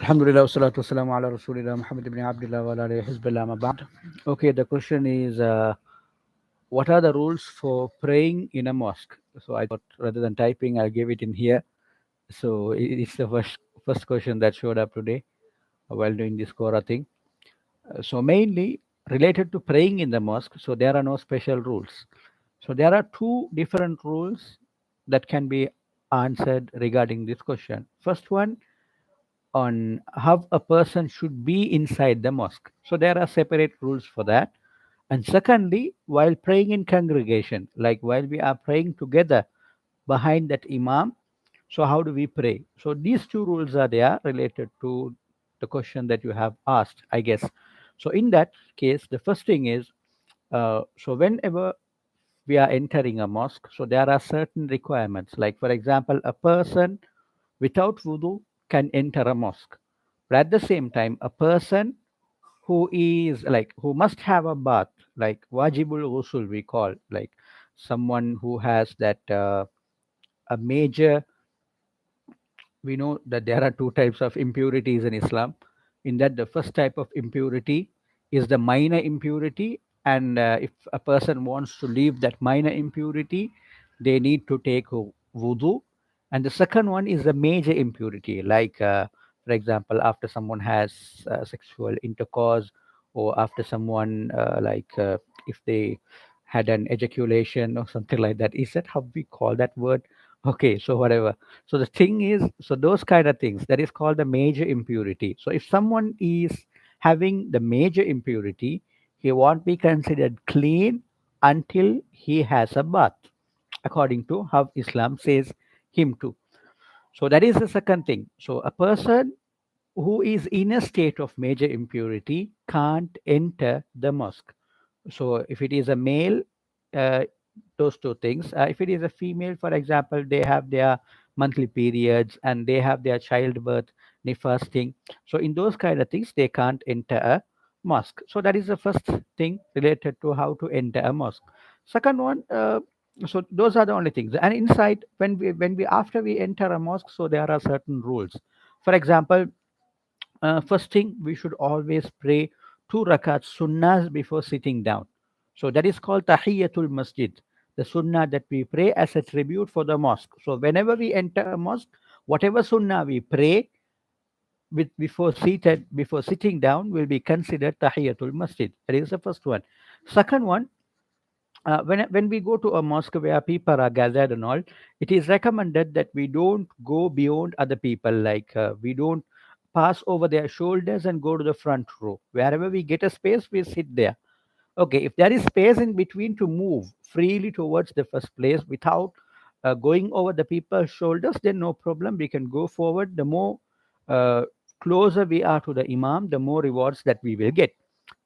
Alhamdulillah, wassalatu wassalamu ala Rasulillah Muhammad ibn Abdullah wa ala alihi hizbillah ma ba'd. Okay, the question is what are the rules for praying in a mosque? So I thought rather than typing, I'll give it in here. So it's the first question that showed up today while doing this Quora thing. So mainly related to praying in the mosque, so there are no special rules. So there are two different rules that can be answered regarding this question. First one on how a person should be inside the mosque. So there are separate rules for that. And secondly, while praying in congregation, like while we are praying together behind that imam, so how do we pray? So these two rules are there related to the question that you have asked, I guess. So in that case, the first thing is, so whenever we are entering a mosque, so there are certain requirements. Like for example, a person without wudu can enter a mosque. But at the same time, a person who is like who must have a bath, like wajibul ghusl we call, like someone who has that a major, we know that there are two types of impurities in Islam. In that, the first type of impurity is the minor impurity, and if a person wants to leave that minor impurity, they need to take wudu. And the second one is the major impurity, like for example, after someone has sexual intercourse, or after someone if they had an ejaculation or something like that. Is that how we call that word? Okay, so whatever. So the thing is, so those kind of things, that is called the major impurity. So if someone is having the major impurity, he won't be considered clean until he has a bath, according to how Islam says him to. So that is the second thing. So a person who is in a state of major impurity can't enter the mosque. So if it is a male, uh, those two things. If it is a female, for example, they have their monthly periods and they have their childbirth, fasting. So in those kind of things, they can't enter a mosque. So that is the first thing related to how to enter a mosque. Second one, so those are the only things. And inside, when we after we enter a mosque, so there are certain rules. For example, first thing, we should always pray two rakats sunnahs before sitting down. So that is called tahiyatul masjid, the sunnah that we pray as a tribute for the mosque. So whenever we enter a mosque, whatever sunnah we pray with before sitting down will be considered tahiyatul masjid. That is the first one. Second one, when we go to a mosque where people are gathered and all, it is recommended that we don't go beyond other people. Like we don't pass over their shoulders and go to the front row. Wherever we get a space, we sit there. Okay, if there is space in between to move freely towards the first place without going over the people's shoulders, then no problem. We can go forward. The more uh, closer we are to the imam, the more rewards that we will get.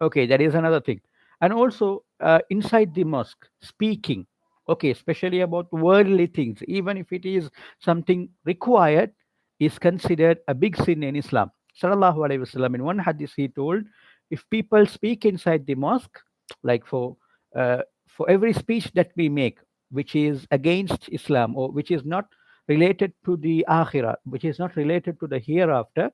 Okay, that is another thing. And also inside the mosque, speaking, okay, especially about worldly things, even if it is something required, is considered a big sin in Islam. Sallallahu Alaihi Wasallam, in one hadith, he told, if people speak inside the mosque, like for every speech that we make which is against Islam, or which is not related to the akhirah, which is not related to the hereafter,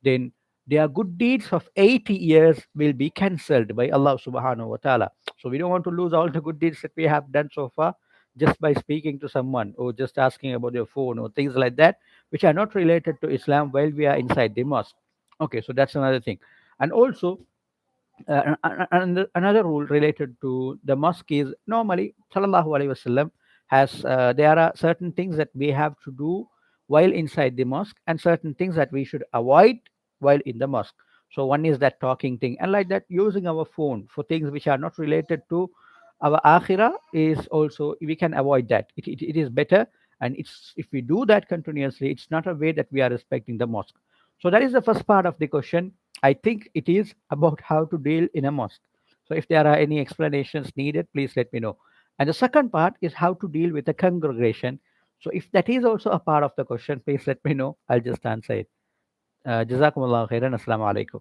then their good deeds of 80 years will be cancelled by Allah subhanahu wa ta'ala. So we don't want to lose all the good deeds that we have done so far just by speaking to someone or just asking about your phone or things like that, which are not related to Islam while we are inside the mosque. Okay, so that's another thing. And also another rule related to the mosque is, normally sallallahu alaihi wasallam has there are certain things that we have to do while inside the mosque and certain things that we should avoid while in the mosque. So one is that talking thing, and like that using our phone for things which are not related to our akhirah is also, we can avoid that. It is better, and it's, if we do that continuously, it's not a way that we are respecting the mosque. So that is the first part of the question. I think it is about how to deal in a mosque. So if there are any explanations needed, please let me know. And the second part is how to deal with a congregation. So if that is also a part of the question, please let me know. I'll just answer it. Jazakumullah khairan. Assalamu alaikum.